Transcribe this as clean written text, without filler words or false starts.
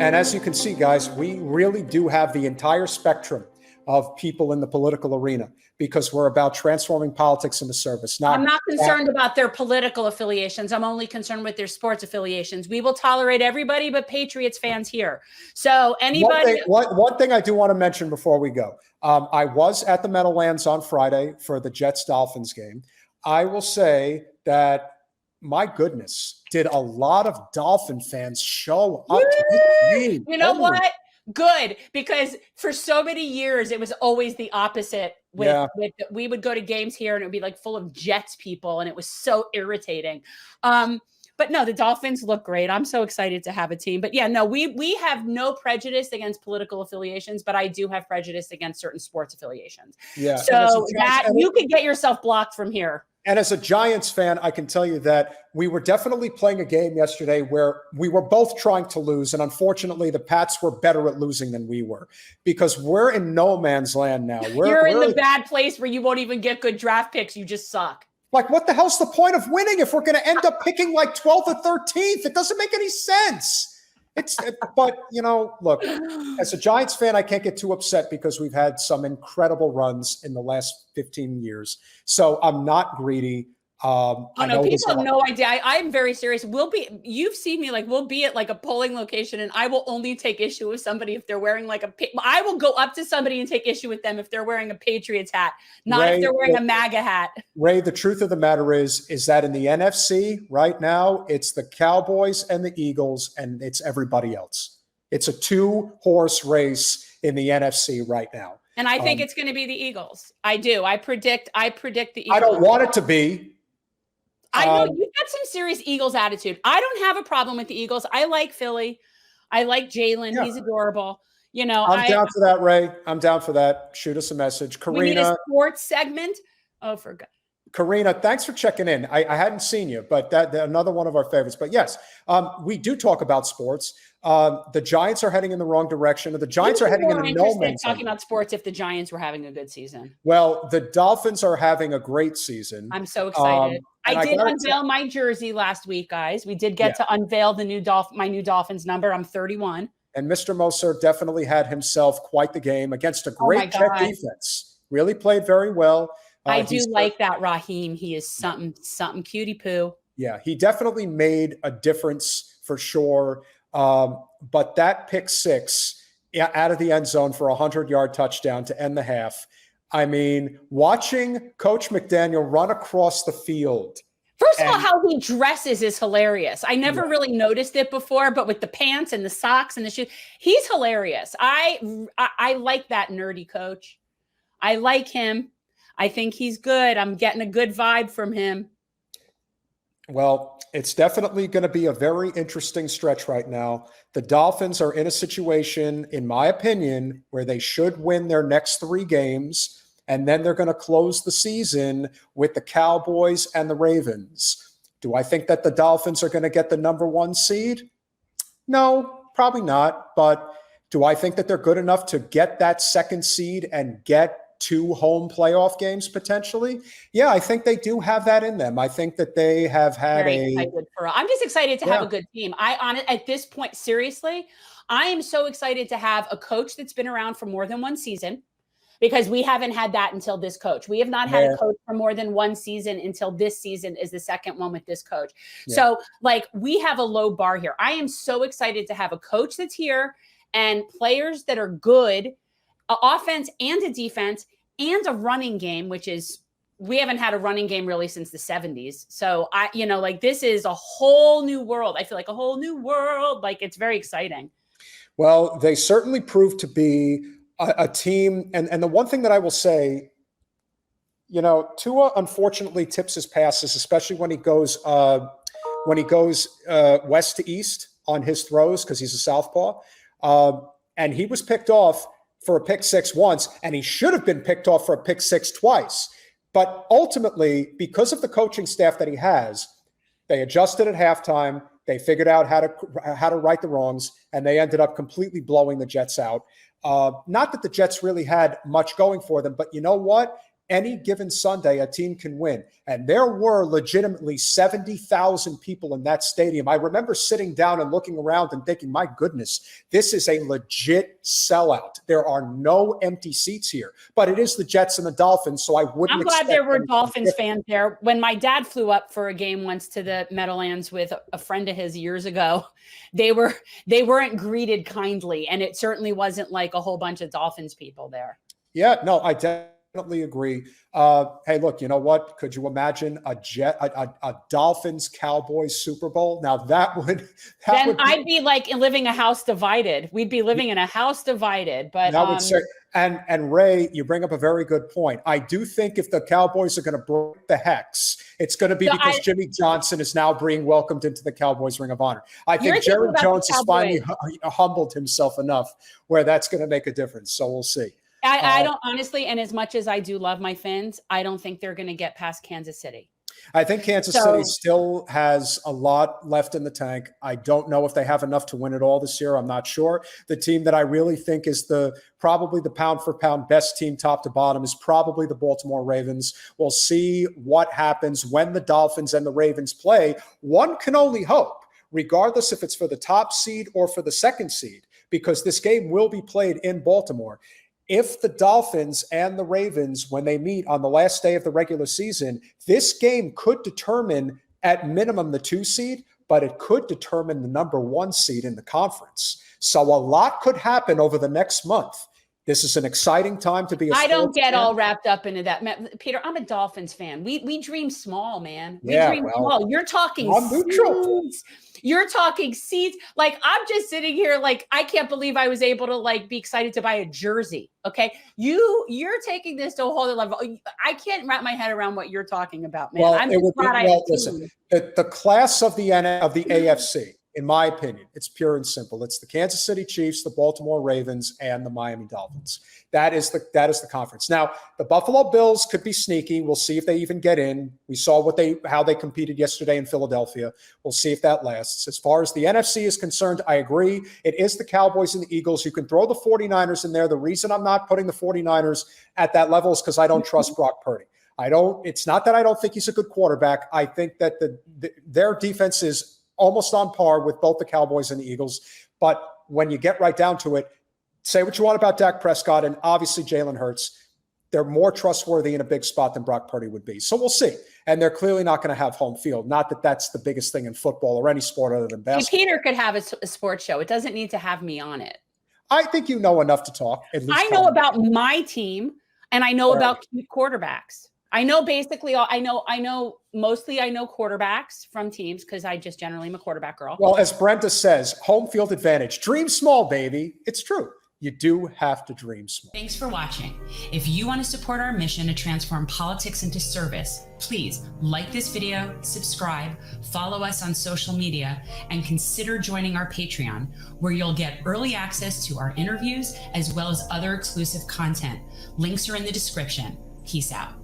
And as you can see, guys, we really do have the entire spectrum of people in the political arena because we're about transforming politics into service. I'm not concerned about their political affiliations. I'm only concerned with their sports affiliations. We will tolerate everybody but Patriots fans here. So anybody. One thing I do want to mention before we go. I was at the Meadowlands on Friday for the Jets-Dolphins game. I will say that, my goodness, did a lot of Dolphin fans show up to this game. You know what? Good, because for so many years it was always the opposite. We would go to games here and it would be like full of Jets people, and it was so irritating. But no, the Dolphins look great. I'm so excited to have a team. But yeah, no, we have no prejudice against political affiliations, but I do have prejudice against certain sports affiliations. Yeah. So that you could get yourself blocked from here. And as a Giants fan, I can tell you that we were definitely playing a game yesterday where we were both trying to lose. And unfortunately, the Pats were better at losing than we were because we're in no man's land now. You're in the bad place where you won't even get good draft picks. You just suck. Like, what the hell's the point of winning if we're going to end up picking like 12th or 13th? It doesn't make any sense. But, you know, look, as a Giants fan, I can't get too upset because we've had some incredible runs in the last 15 years. So I'm not greedy. People have no idea. I'm very serious. You've seen me, like, we'll be at like a polling location and I will only take issue with somebody if they're wearing like I will go up to somebody and take issue with them if they're wearing a Patriots hat, not if they're wearing a MAGA hat. Ray, the truth of the matter is that in the NFC right now, it's the Cowboys and the Eagles and it's everybody else. It's a 2-horse race in the NFC right now. And I think it's going to be the Eagles. I do. I predict the Eagles. I don't want it to be. I know you've got some serious Eagles attitude. I don't have a problem with the Eagles. I like Philly. I like Jalen. Yeah. He's adorable. You know, I'm down for that, Ray. I'm down for that. Shoot us a message. Karina. We need a sports segment. Oh, for God. Karina, thanks for checking in. I hadn't seen you, but that another one of our favorites. But yes, we do talk about sports. The Giants are heading in the wrong direction. The Giants are heading in a no man's talking about sports if the Giants were having a good season. Well, the Dolphins are having a great season. I'm so excited. I did unveil my jersey last week, guys. We did get to unveil the new my new Dolphins number. I'm 31. And Mr. Moser definitely had himself quite the game against a great Jet defense. Really played very well. I do like that Raheem. He is something cutie poo. Yeah, he definitely made a difference for sure. But that pick six out of the end zone for a 100-yard touchdown to end the half. I mean, watching Coach McDaniel run across the field. First of all, how he dresses is hilarious. I never really noticed it before, but with the pants and the socks and the shoes, he's hilarious. I like that nerdy coach. I like him. I think he's good. I'm getting a good vibe from him. Well, it's definitely going to be a very interesting stretch right now. The Dolphins are in a situation, in my opinion, where they should win their next 3 games, and then they're going to close the season with the Cowboys and the Ravens. Do I think that the Dolphins are going to get the number 1 seed? No, probably not. But do I think that they're good enough to get that 2nd seed and get 2 home playoff games potentially? Yeah, I think they do have that in them. I think that they have had I'm just excited to have a good team. At this point, seriously, I am so excited to have a coach that's been around for more than 1 season, because we haven't had that until this coach. We have not had a coach for more than 1 season until this season is the 2nd one with this coach. Yeah. So like, we have a low bar here. I am so excited to have a coach that's here and players that are good, offense and a defense and a running game, which is, we haven't had a running game really since the 70s. So this is a whole new world. I feel like a whole new world. Like, it's very exciting. Well, they certainly proved to be a team. And the one thing that I will say, Tua unfortunately tips his passes, especially when he goes west to east on his throws, because he's a southpaw. And he was picked off for a pick 6 once, and he should have been picked off for a pick 6 twice. But ultimately, because of the coaching staff that he has, they adjusted at halftime. They figured out how to right the wrongs, and they ended up completely blowing the Jets out. Not that the Jets really had much going for them, but you know what? any given Sunday, a team can win. And there were legitimately 70,000 people in that stadium. I remember sitting down and looking around and thinking, my goodness, this is a legit sellout. There are no empty seats here, but it is the Jets and the Dolphins. So I wouldn't. I'm glad there were Dolphins fans there. When my dad flew up for a game once to the Meadowlands with a friend of his years ago, they weren't greeted kindly. And it certainly wasn't like a whole bunch of Dolphins people there. Yeah, no, I definitely agree. Hey, look, you know what? Could you imagine a Dolphins Cowboys Super Bowl? Now I'd be like living a house divided. We'd be living in a house divided. But that would say, and Ray, you bring up a very good point. I do think if the Cowboys are going to break the hex, it's going to be because Jimmy Johnson is now being welcomed into the Cowboys Ring of Honor. I think Jerry Jones has finally humbled himself enough where that's going to make a difference. So we'll see. I don't honestly, and as much as I do love my Fins, I don't think they're going to get past Kansas City. I think Kansas City still has a lot left in the tank. I don't know if they have enough to win it all this year. I'm not sure. The team that I really think is probably the pound for pound best team top to bottom is probably the Baltimore Ravens. We'll see what happens when the Dolphins and the Ravens play. One can only hope, regardless if it's for the top seed or for the second seed, because this game will be played in Baltimore. If the Dolphins and the Ravens, when they meet on the last day of the regular season, this game could determine at minimum the 2 seed, but it could determine the number 1 seed in the conference. So a lot could happen over the next month. This is an exciting time to be a I don't get all wrapped up into that. Peter, I'm a Dolphins fan. We dream small, man. We dream small. You're talking seeds. You're talking seeds. Like, I'm just sitting here like, I can't believe I was able to like be excited to buy a jersey. Okay. You're taking this to a whole other level. I can't wrap my head around what you're talking about, man. Well, listen, the class of the AFC, in my opinion, it's pure and simple. It's the Kansas City Chiefs, the Baltimore Ravens, and the Miami Dolphins. That is the conference. Now, the Buffalo Bills could be sneaky. We'll see if they even get in. We saw how they competed yesterday in Philadelphia. We'll see if that lasts. As far as the NFC is concerned, I agree. It is the Cowboys and the Eagles. You can throw the 49ers in there. The reason I'm not putting the 49ers at that level is because I don't trust Brock Purdy. It's not that I don't think he's a good quarterback. I think that their defense is almost on par with both the Cowboys and the Eagles. But when you get right down to it, say what you want about Dak Prescott and obviously Jalen Hurts, they're more trustworthy in a big spot than Brock Purdy would be. So we'll see. And they're clearly not going to have home field. Not that that's the biggest thing in football or any sport other than basketball. Peter could have a sports show. It doesn't need to have me on it. I think you know enough to talk. At least I know about my team, and I know about cute quarterbacks. I know basically, I know mostly quarterbacks from teams because I just generally am a quarterback girl. Well, as Brenda says, home field advantage. Dream small, baby. It's true. You do have to dream small. Thanks for watching. If you want to support our mission to transform politics into service, please like this video, subscribe, follow us on social media, and consider joining our Patreon, where you'll get early access to our interviews as well as other exclusive content. Links are in the description. Peace out.